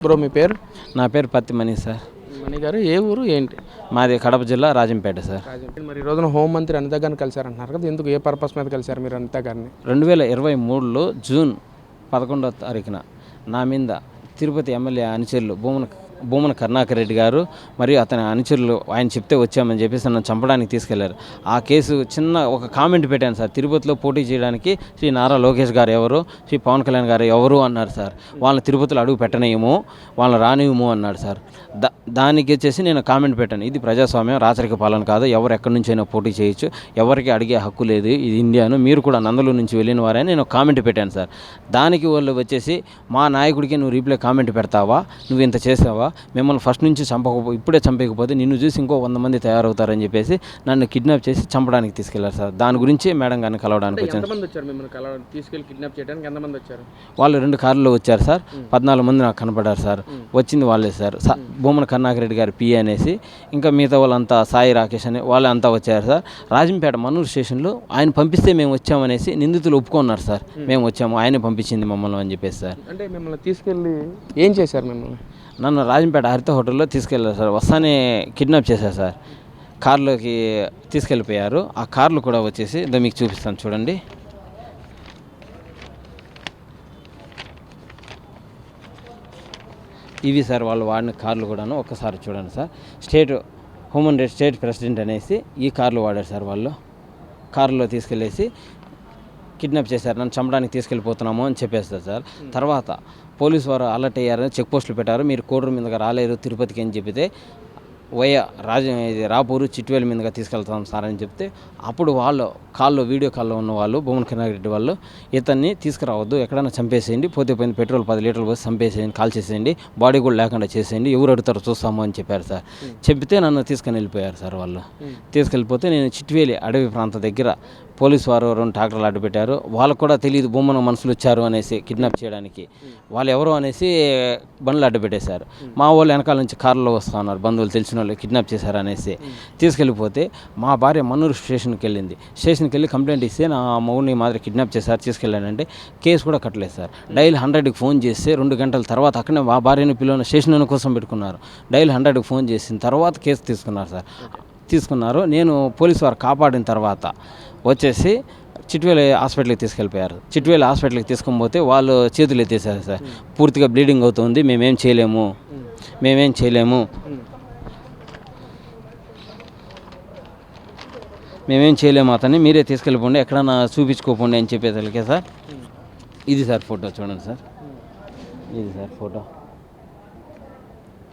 Bro మీ పేరు? నా పేరు పత్తి మణి సార్. మణి గారు ఏ ఊరు ఏంటి? మాది కడప జిల్లా రాజంపేట సార్. మరి ఈ రోజున హోంమంత్రి అనిత గారిని కలిశారంటున్నారు కదా, ఎందుకు, ఏ పర్పస్ మీద కలిశారు మీరు అనిత గారిని? 2023లో జూన్ 11వ తారీఖున నా మీద తిరుపతి ఎమ్మెల్యే అనుచరులు భూమన కరుణాకర్ రెడ్డి గారు మరియు అతని అనుచరులు ఆయన చెప్తే వచ్చామని చెప్పేసి నన్ను చంపడానికి తీసుకెళ్లారు. ఆ కేసు చిన్న ఒక కామెంట్ పెట్టాను సార్. తిరుపతిలో పోటీ చేయడానికి శ్రీ నారా లోకేష్ గారు ఎవరు, శ్రీ పవన్ కళ్యాణ్ గారు ఎవరు అన్నారు సార్. వాళ్ళని తిరుపతిలో అడుగు పెట్టనేమో, వాళ్ళని రానివ్వము అన్నాడు సార్. దానికి వచ్చేసి నేను కామెంట్ పెట్టాను, ఇది ప్రజాస్వామ్యం, రాచరిక పాలన కాదు, ఎవరు ఎక్కడి నుంచైనా పోటీ చేయొచ్చు, ఎవరికి అడిగే హక్కు లేదు, ఇది ఇండియాను, మీరు కూడా నందలూరు నుంచి వెళ్ళిన వారని నేను కామెంట్ పెట్టాను సార్. దానికి వాళ్ళు వచ్చేసి మా నాయకుడికి నువ్వు రీప్లై కామెంట్ పెడతావా, నువ్వు ఇంత చేసావా, మిమ్మల్ని ఫస్ట్ నుంచి ఇప్పుడే చంపకపోతే నిన్ను చూసి ఇంకో 100 మంది తయారవుతారని చెప్పేసి నన్ను కిడ్నాప్ చేసి చంపడానికి తీసుకెళ్లారు సార్. దాని గురించి మేడం గారిని కలవడానికి వచ్చాను. వాళ్ళు 2 కార్లలో వచ్చారు సార్. 14 మంది నాకు కనపడ్డారు సార్. వచ్చింది వాళ్ళే సార్. భూమన కరుణాకర్ రెడ్డి గారు పిఏ అనేసి, ఇంకా మిగతా వాళ్ళంతా సాయి రాకేష్ అని వాళ్ళే అంతా వచ్చారు సార్. రాజంపేట మన్నూరు స్టేషన్లో ఆయన పంపిస్తే మేము వచ్చామనేసి నిందితులు ఒప్పుకున్నారు సార్. మేము వచ్చాము, ఆయనే పంపించింది మమ్మల్ని అని చెప్పేసి సార్. అంటే మిమ్మల్ని తీసుకెళ్ళి ఏం చేశారు? నన్ను రాజంపేట హరిత హోటల్లో తీసుకెళ్ళారు సార్. వస్తానే కిడ్నాప్ చేశారు సార్. కార్లోకి తీసుకెళ్ళిపోయారు. ఆ కార్లు కూడా వచ్చేసి మీకు చూపిస్తాను చూడండి. ఇవి సార్ వాళ్ళు వాడిన కార్లు కూడాను, ఒక్కసారి చూడండి sir. Human rights state president అనేసి ఈ కార్లు వాడారు సార్. వాళ్ళు కారులో తీసుకెళ్ళేసి కిడ్నాప్ చేశారు. నన్ను చంపడానికి తీసుకెళ్ళిపోతున్నాము అని చెప్పేస్తారు సార్. తర్వాత పోలీసు వారు అలర్ట్ అయ్యారని చెక్ పోస్టులు పెట్టారు. మీరు కోడూరు మీదగా రాలేరు తిరుపతికి అని చెప్తే రాపూరు చిట్వేలు మీదుగా తీసుకెళ్తాం సార్ అని చెప్తే, అప్పుడు వాళ్ళు వీడియో కాల్లో ఉన్న వాళ్ళు భూమన కరుణాకర్ రెడ్డి వాళ్ళు, ఇతన్ని తీసుకురావద్దు, ఎక్కడైనా చంపేసేయండి, పోతే పోయింది, పెట్రోల్ 10 లీటర్లు పోసి చంపేసేయండి, కాల్ చేసేయండి, బాడీ కూడా లేకుండా చేసేయండి, ఎవరు అడుగుతారో చూస్తాము అని చెప్పారు సార్. చెప్తే నన్ను తీసుకుని వెళ్ళిపోయారు సార్. వాళ్ళు తీసుకెళ్ళిపోతే నేను చిట్వేలి అడవి ప్రాంతం దగ్గర పోలీసు వారు 2 ట్రాక్టర్లు అడ్డు పెట్టారు. వాళ్ళకు కూడా తెలియదు భూమన మనుషులు వచ్చారు అనేసి కిడ్నాప్ చేయడానికి. వాళ్ళు ఎవరు అనేసి బండ్లు అడ్డు పెట్టేశారు. మా వాళ్ళు వెనకాల నుంచి కారులో వస్తూ ఉన్నారు, బంధువులు తెలిసిన వాళ్ళు కిడ్నాప్ చేశారు అనేసి తీసుకెళ్ళిపోతే మా భార్య మన్నూరు స్టేషన్కి వెళ్ళింది. స్టేషన్కి వెళ్ళి కంప్లైంట్ ఇస్తే నా మౌని మాదిరి కిడ్నాప్ చేశారు, తీసుకెళ్ళానంటే కేసు కూడా కట్టలేదు సార్. డైల్ 100కి ఫోన్ చేస్తే 2 గంటల తర్వాత అక్కడనే మా భార్యని పిల్లల స్టేషన్ కోసం పెట్టుకున్నారు. డైల్ 100కి ఫోన్ చేసిన తర్వాత కేసు తీసుకున్నారు. నేను పోలీసు వారు కాపాడిన తర్వాత వచ్చేసి చిట్వేలు హాస్పిటల్కి తీసుకెళ్ళిపోయారు. చిట్వేలు హాస్పిటల్కి తీసుకొని పోతే వాళ్ళు చేతులు ఎత్తేసారు సార్. పూర్తిగా బ్లీడింగ్ అవుతుంది, మేమేం చేయలేము అతన్ని, మీరే తీసుకెళ్ళిపోండి, ఎక్కడన్నా చూపించుకోపోండి అని చెప్పేసరికి సార్. ఇది సార్ ఫోటో చూడండి సార్. ఇది సార్ ఫోటో,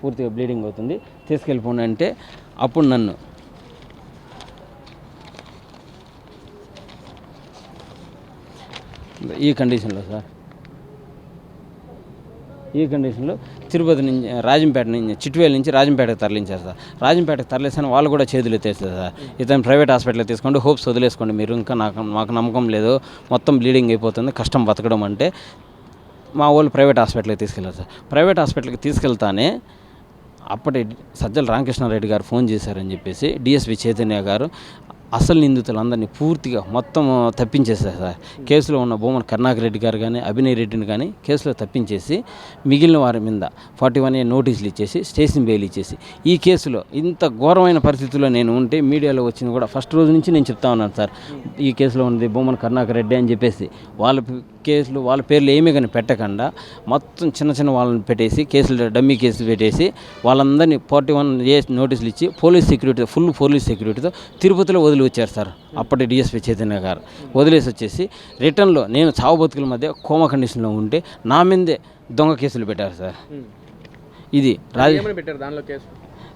పూర్తిగా బ్లీడింగ్ అవుతుంది, తీసుకెళ్ళిపోండి అంటే అప్పుడు నన్ను ఈ కండిషన్లో తిరుపతి నుంచి రాజంపేట నుంచి చిట్వేలు నుంచి రాజంపేటకు తరలించారు సార్. రాజంపేటకు తరలిస్తాను వాళ్ళు కూడా చేతులు ఎత్తేస్తారు సార్. ఇతను ప్రైవేట్ హాస్పిటల్కి తీసుకోండి, హోప్స్ వదిలేసుకోండి మీరు, ఇంకా మాకు నమ్మకం లేదు, మొత్తం బ్లీడింగ్ అయిపోతుంది, కష్టం బతకడం అంటే మా వాళ్ళు ప్రైవేట్ హాస్పిటల్కి తీసుకెళ్ళారు సార్. ప్రైవేట్ హాస్పిటల్కి తీసుకెళ్తానే అప్పటి సజ్జల రామకృష్ణారెడ్డి గారు ఫోన్ చేశారని చెప్పేసి డిఎస్పి చైతన్య గారు అసలు నిందితులందరినీ పూర్తిగా మొత్తం తప్పించేశారు సార్. కేసులో ఉన్న భూమన కరుణాకర్ రెడ్డి గారు కానీ అభినయ్ రెడ్డిని కానీ కేసులో తప్పించేసి మిగిలిన వారి మీద 41A నోటీసులు ఇచ్చేసి స్టేషన్ బెయిల్ ఇచ్చేసి, ఈ కేసులో ఇంత ఘోరమైన పరిస్థితుల్లో నేను ఉంటే మీడియాలో వచ్చింది కూడా ఫస్ట్ రోజు నుంచి నేను చెప్తా ఉన్నాను సార్. ఈ కేసులో ఉన్నది భూమన కరుణాకర్ రెడ్డి అని చెప్పేసి వాళ్ళ పేర్లు ఏమీ కానీ పెట్టకుండా మొత్తం చిన్న వాళ్ళని పెట్టేసి డమ్మీ కేసులు పెట్టేసి వాళ్ళందరినీ 41A నోటీసులు ఇచ్చి ఫుల్ పోలీస్ సెక్యూరిటీతో తిరుపతిలో వదిలి వచ్చారు సార్. అప్పటి డిఎస్పి చైతన్య గారు వదిలేసి వచ్చేసి రిటర్న్లో నేను చావు బతుకుల మధ్య కోమా కండిషన్లో ఉంటే నా మీదే దొంగ కేసులు పెట్టారు సార్. ఇది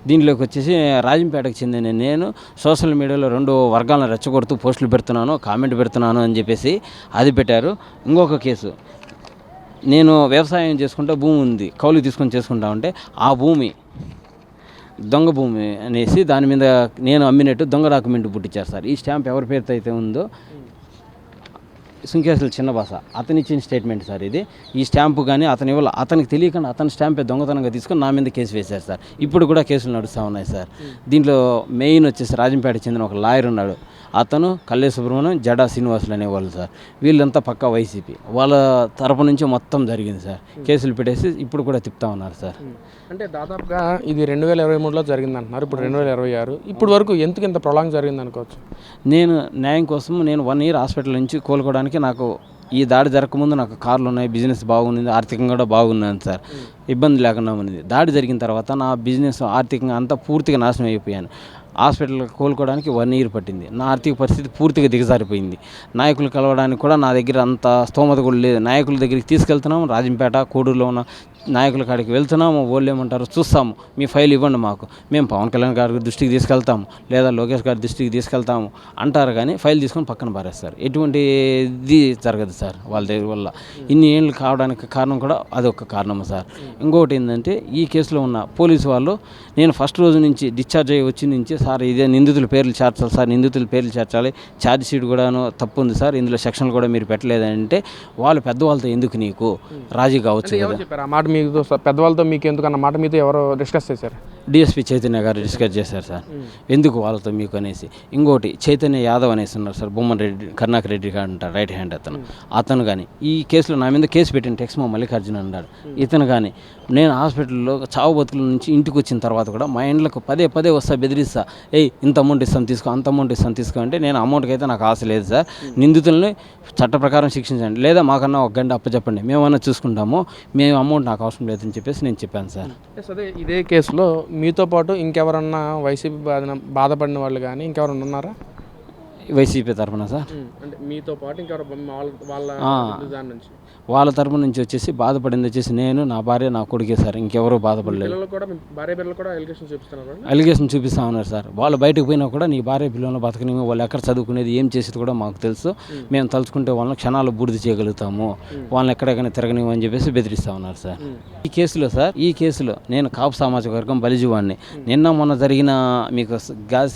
దీంట్లోకి వచ్చేసి రాజంపేటకు చెందిన నేను సోషల్ మీడియాలో 2 వర్గాలను రెచ్చగొడుతూ పోస్టులు పెడుతున్నాను, కామెంట్ పెడుతున్నాను అని చెప్పేసి అది పెట్టారు. ఇంకొక కేసు, నేను వ్యవసాయం చేసుకుంటే భూమి ఉంది, కౌలు తీసుకొని చేసుకుంటా ఉంటే ఆ భూమి దొంగ భూమి అనేసి దాని మీద నేను అమ్మినట్టు దొంగ డాక్యుమెంట్ పుట్టించారు సార్. ఈ స్టాంప్ ఎవరి పేరుతో అయితే ఉందో సుంకేసుల చిన్న భాష అతను ఇచ్చిన స్టేట్మెంట్ సార్ ఇది. ఈ స్టాంపు కానీ అతని వల్ల అతనికి తెలియకుండా అతని స్టాంపే దొంగతనంగా తీసుకొని నా మీద కేసు వేశారు సార్. ఇప్పుడు కూడా కేసులు నడుస్తూ ఉన్నాయి సార్. దీంట్లో మెయిన్ వచ్చేసి రాజంపేటకి చెందిన ఒక లాయర్ ఉన్నాడు, అతను కల్లే సుబ్రహ్మణ్యం, జడా శ్రీనివాసులు అనేవాళ్ళు సార్. వీళ్ళంతా పక్కా వైసీపీ వాళ్ళ తరపు నుంచి మొత్తం జరిగింది సార్. కేసులు పెట్టేసి ఇప్పుడు కూడా తిప్పుతా ఉన్నారు సార్. అంటే దాదాపుగా ఇది 2023లో జరిగింది అంటున్నారు, ఇప్పుడు 2026. ఇప్పుడు వరకు ఎందుకు ఇంత ప్రొలాంగ్ జరిగింది అనుకోవచ్చు? నేను న్యాయం కోసం నేను 1 year హాస్పిటల్ నుంచి కోలుకోవడానికి నాకు ఈ దాడి జరగకముందు నాకు కార్లు ఉన్నాయి, బిజినెస్ బాగుంది, ఆర్థికంగా కూడా బాగున్నాను సార్, ఇబ్బంది లేకుండా ఉన్నది. దాడి జరిగిన తర్వాత నా బిజినెస్ ఆర్థికంగా అంతా పూర్తిగా నాశనం అయిపోయాను. హాస్పిటల్ కోలుకోవడానికి 1 year పట్టింది. నా ఆర్థిక పరిస్థితి పూర్తిగా దిగజారిపోయింది. నాయకులు కలవడానికి కూడా నా దగ్గర అంత స్తోమత కూడా లేదు. నాయకుల దగ్గరికి తీసుకెళ్తున్నాము, రాజంపేట కోడూరులో ఉన్న నాయకుల కాడికి వెళ్తున్నాము. వాళ్ళు ఏమంటారు, చూస్తాము, మీ ఫైల్ ఇవ్వండి మాకు, మేము పవన్ కళ్యాణ్ గారి దృష్టికి తీసుకెళ్తాము, లేదా లోకేష్ గారి దృష్టికి తీసుకెళ్తాము అంటారు. కానీ ఫైల్ తీసుకొని పక్కన పారేస్తారు. ఎటువంటి ఇది జరగదు సార్ వాళ్ళ దగ్గర వల్ల. ఇన్ని ఏళ్ళు కావడానికి కారణం కూడా అదొక కారణం సార్. ఇంకొకటి ఏంటంటే ఈ కేసులో ఉన్న పోలీసు వాళ్ళు, నేను ఫస్ట్ రోజు నుంచి డిశ్చార్జ్ అయ్యి వచ్చి నుంచి, సార్ ఇదే నిందితుల పేర్లు చేర్చాలి సార్, నిందితుల పేర్లు చేర్చాలి, ఛార్జ్ షీట్ కూడాను తప్పు ఉంది సార్, ఇందులో సెక్షన్లు కూడా మీరు పెట్టలేదంటే, వాళ్ళు పెద్దవాళ్ళతో ఎందుకు నీకు రాజీ కావచ్చు కదా. చెప్పారు ఆ మాట మీకు పెద్దవాళ్ళతో మీకు ఎందుకు అన్న మాట మీతో ఎవరో డిస్కస్ చేశారు? డిఎస్పీ చైతన్య గారు డిస్కస్ చేశారు సార్, ఎందుకు వాళ్ళతో మీకు అనేసి. ఇంకోటి చైతన్య యాదవ్ అనేసి ఉన్నారు సార్, బొమ్మన్ రెడ్డి, కర్ణాకర్ రెడ్డి గారు అంటారు, రైట్ హ్యాండ్ అతను కానీ ఈ కేసులో నా మీద కేసు పెట్టిన టెక్స్మో మల్లికార్జున అన్నాడు. ఇతను కానీ నేను హాస్పిటల్లో చావు బతుకుల నుంచి ఇంటికి వచ్చిన తర్వాత కూడా మా ఇండ్లకు పదే వస్తా, బెదిరిస్తా, ఇంత అమౌంట్ ఇస్తాను తీసుకో, అంత అమౌంట్ ఇస్తాను తీసుకో అంటే, నేను అమౌంట్కి అయితే నాకు ఆశ లేదు సార్, నిందితుల్ని చట్ట ప్రకారం శిక్షించండి, లేదా మాకన్నా 1 గంట అప్పచెప్పండి, మేమన్నా చూసుకుంటాము, మేము అమౌంట్ నాకు అవసరం లేదని చెప్పేసి నేను చెప్పాను సార్. అదే ఇదే కేసులో మీతో పాటు ఇంకెవరన్నా వైసీపీ బాధపడిన వాళ్ళు కానీ ఇంకెవరన్నా ఉన్నారా వైసీపీ తరఫున సార్? అంటే మీతో పాటు ఇంకెవరు దాని నుంచి వాళ్ళ తరపు నుంచి వచ్చేసి బాధపడింది వచ్చేసి నేను, నా భార్య, నా కొడుకే సార్, ఇంకెవరూ బాధపడలేదు. అలిగేషన్ చూపిస్తా ఉన్నారు సార్. వాళ్ళు బయటకు పోయినా కూడా నీ భార్య పిల్లలు బతకని, వాళ్ళు ఎక్కడ చదువుకునేది, ఏం చేసేది కూడా మాకు తెలుసు, మేము తలుచుకుంటే వాళ్ళని క్షణాలు బూడిద చేయగలుగుతాము, వాళ్ళని ఎక్కడెక్కడ తిరగనివ్వని చెప్పేసి బెదిరిస్తూ ఉన్నారు సార్. ఈ కేసులో నేను కాపు సామాజిక వర్గం బలిజీవాడిని. నిన్న మొన్న జరిగిన మీకు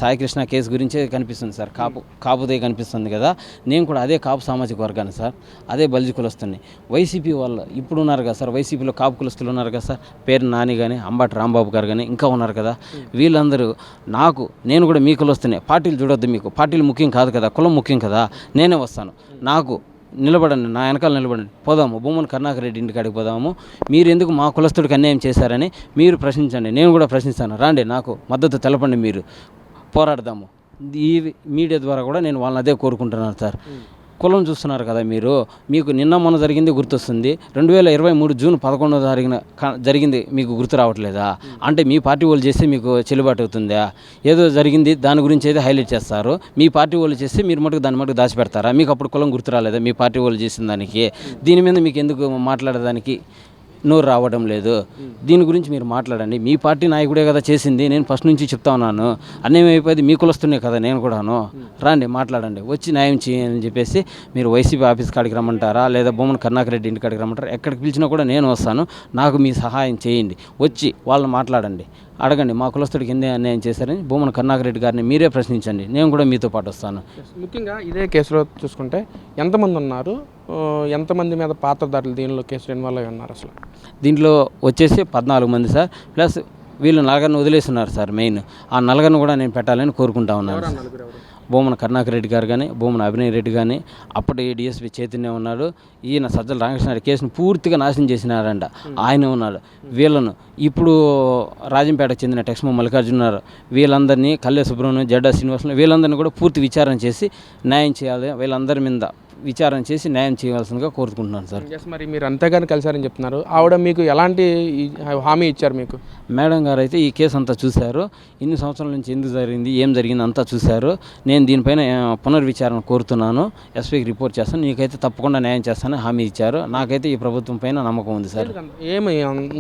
సాయికృష్ణ కేసు గురించే కనిపిస్తుంది సార్, కాపుదే కనిపిస్తుంది కదా, నేను కూడా అదే కాపు సామాజిక వర్గాన్ని సార్, అదే బలిజీ కులస్తుని. వైసీపీ వాళ్ళు ఇప్పుడు ఉన్నారు కదా సార్, వైసీపీలో కాపు కులస్తులు ఉన్నారు కదా సార్, పేరు నాని కానీ, అంబటి రాంబాబు గారు కానీ ఇంకా ఉన్నారు కదా, వీళ్ళందరూ నేను కూడా మీ కులస్తునే, పార్టీలు చూడొద్దు, మీకు పార్టీలు ముఖ్యం కాదు కదా, కులం ముఖ్యం కదా, నేనే వస్తాను, నాకు నిలబడండి, నా వెనకాల నిలబడండి, పోదాము బొమ్మను కర్ణాకర్ రెడ్డి ఇంటికాడికి పోదాము, మీరు ఎందుకు మా కులస్తుడికి అన్యాయం చేశారని మీరు ప్రశ్నించండి, నేను కూడా ప్రశ్నిస్తాను, రాండి, నాకు మద్దతు తెలపండి, మీరు పోరాడదాము. ఈ మీడియా ద్వారా కూడా నేను వాళ్ళని అదే కోరుకుంటున్నాను సార్. కులం చూస్తున్నారు కదా మీరు, మీకు నిన్న మొన్న జరిగింది గుర్తొస్తుంది, 2023 జూన్ 11వ తారీఖున జరిగింది మీకు గుర్తు రావట్లేదా? అంటే మీ పార్టీ వాళ్ళు చేస్తే మీకు చెల్లుబాటు అవుతుందా? ఏదో జరిగింది దాని గురించి అయితే హైలైట్ చేస్తారు, మీ పార్టీ వాళ్ళు చేస్తే మీరు మటుకు దాని మటుకు దాచిపెడతారా? మీకు అప్పుడు కులం గుర్తు రాలేదా మీ పార్టీ వాళ్ళు చేసిన దానికి? దీని మీద మీకు ఎందుకు మాట్లాడడానికి నోరు రావడం లేదు? దీని గురించి మీరు మాట్లాడండి, మీ పార్టీ నాయకుడే కదా చేసింది, నేను ఫస్ట్ నుంచి చెప్తా ఉన్నాను, అన్యాయం అయిపోయింది మీ కులస్తునే కదా నేను కూడాను, రండి మాట్లాడండి, వచ్చి న్యాయం చేయాలని చెప్పేసి మీరు వైసీపీ ఆఫీస్ కాడికి రమ్మంటారా, లేదా బొమ్మను కర్ణాకర్ రెడ్డి ఇంటి కాడికి రమ్మంటారా, ఎక్కడికి పిలిచినా కూడా నేను వస్తాను, నాకు మీ సహాయం చేయండి, వచ్చి వాళ్ళని మాట్లాడండి, అడగండి మా కులస్తుడికి ఎన్ని అన్యాయం చేశారని బొమ్మను కర్ణాకర్ రెడ్డి గారిని మీరే ప్రశ్నించండి, నేను కూడా మీతో పాటు వస్తాను. ముఖ్యంగా ఇదే కేసులో చూసుకుంటే ఎంతమంది ఉన్నారు, ఎంతమంది మీద పాత్రధారులు దీనిలో కేసులో ఇన్వాల్వ్ అయి ఉన్నారు? అసలు దీంట్లో వచ్చేసి 14 మంది సార్, ప్లస్ వీళ్ళు 4 వదిలేస్తున్నారు సార్. మెయిన్ ఆ 4 కూడా నేను పెట్టాలని కోరుకుంటా ఉన్నాను. బొమ్మన కర్ణాకర్ రెడ్డి గారు కానీ, బొమ్మన అభినయ్ రెడ్డి కానీ, అప్పటి డిఎస్పీ చైతన్య ఉన్నాడు, ఈయన సజ్జల రామకృష్ణ కేసును పూర్తిగా నాశనం చేసినారంట, ఆయన ఉన్నాడు. వీళ్ళను ఇప్పుడు రాజంపేటకు చెందిన టెక్స్మో మల్లికార్జున ఉన్నారు, వీళ్ళందరినీ కల్లే సుబ్రహ్మణ్యం, జడ్డా శ్రీనివాసులు వీళ్ళందరినీ కూడా పూర్తి విచారణ చేసి న్యాయం చేయాలి, వీళ్ళందరి మీద విచారణ చేసి న్యాయం చేయవలసిందిగా కోరుకుంటున్నాను సార్. మరి మీరు అంతేగాని కలిసారని చెప్తున్నారు, ఆవిడ మీకు ఎలాంటి హామీ ఇచ్చారు? మీకు మేడం గారు అయితే ఈ కేసు అంతా చూశారు, ఇన్ని సంవత్సరాల నుంచి ఎందుకు జరిగింది, ఏం జరిగింది అంతా చూశారు. నేను దీనిపైన పునర్విచారణ కోరుతున్నాను, ఎస్పీకి రిపోర్ట్ చేస్తాను, నీకైతే తప్పకుండా న్యాయం చేస్తానని హామీ ఇచ్చారు. నాకైతే ఈ ప్రభుత్వం పైన నమ్మకం ఉంది సార్. ఏమి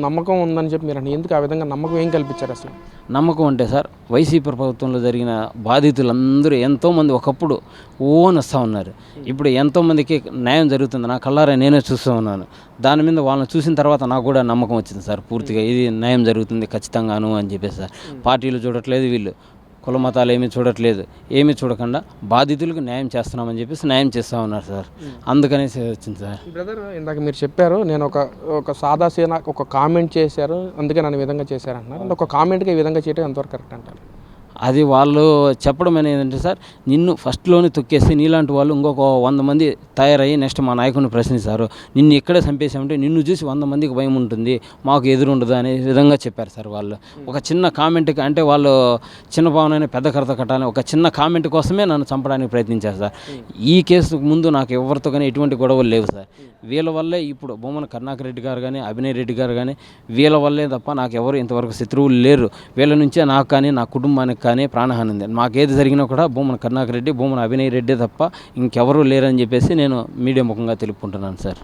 నమ్మకం ఉందని చెప్పి మీరు ఎందుకు ఆ విధంగా నమ్మకం ఏం కల్పించారు? అసలు నమ్మకం అంటే సార్, వైసీపీ ప్రభుత్వంలో జరిగిన బాధితులందరూ ఎంతోమంది ఒకప్పుడు వస్తూ ఉన్నారు, ఇప్పుడు ఎంతోమందికి న్యాయం జరుగుతుంది, నా కళ్ళారా నేనే చూస్తూ ఉన్నాను. దాని మీద వాళ్ళని చూసిన తర్వాత నాకు కూడా నమ్మకం వచ్చింది సార్ పూర్తిగా, ఇది న్యాయం జరుగుతుంది ఖచ్చితంగాను అని చెప్పేసి సార్. పార్టీలు చూడట్లేదు, వీళ్ళు కుల మతాలు ఏమీ చూడట్లేదు, ఏమీ చూడకుండా బాధితులకు న్యాయం చేస్తున్నామని చెప్పేసి న్యాయం చేస్తూ ఉన్నారు సార్. అందుకనేసి వచ్చింది సార్. బ్రదర్, ఇందాక మీరు చెప్పారు నేను ఒక సాదాసీన ఒక కామెంట్ చేశారు, అందుకే నన్ను ఈ విధంగా చేశారంటున్నారు. అంటే ఒక కామెంట్కి ఈ విధంగా చేయడం ఎంతవరకు కరెక్ట్ అంటారు? అది వాళ్ళు చెప్పడం అనేది ఏంటంటే సార్, నిన్ను ఫస్ట్లోనే తొక్కేసి నీలాంటి వాళ్ళు ఇంకొక 100 మంది తయారయ్యి నెక్స్ట్ మా నాయకుడిని ప్రశ్నిస్తారు, నిన్ను ఇక్కడే చంపేసామంటే నిన్ను చూసి 100 మందికి భయం ఉంటుంది, మాకు ఎదురుండదు అనే విధంగా చెప్పారు సార్ వాళ్ళు. ఒక చిన్న కామెంట్కి, అంటే వాళ్ళు చిన్న పావునైనా పెద్ద కరత కట్టాలని ఒక చిన్న కామెంట్ కోసమే నన్ను చంపడానికి ప్రయత్నించారు సార్. ఈ కేసుకు ముందు నాకు ఎవరితో కానీ ఎటువంటి గొడవలు లేవు సార్. వీళ్ళ వల్లే ఇప్పుడు భూమన కరుణాకర్ రెడ్డి గారు కానీ అభినయ్ రెడ్డి గారు కానీ వీళ్ళ వల్లే తప్ప నాకు ఎవరు ఇంతవరకు శత్రువులు లేరు. వీళ్ళ నుంచే నాకు కానీ నా కుటుంబానికి కానీ ప్రాణహాని ఉంది. మాకేది జరిగినా కూడా భూమన కరుణాకర్ రెడ్డి, భూమన అభినయ్ రెడ్డి తప్ప ఇంకెవరూ లేరని చెప్పేసి నేను మీడియా ముఖంగా తెలుపుకుంటున్నాను సార్.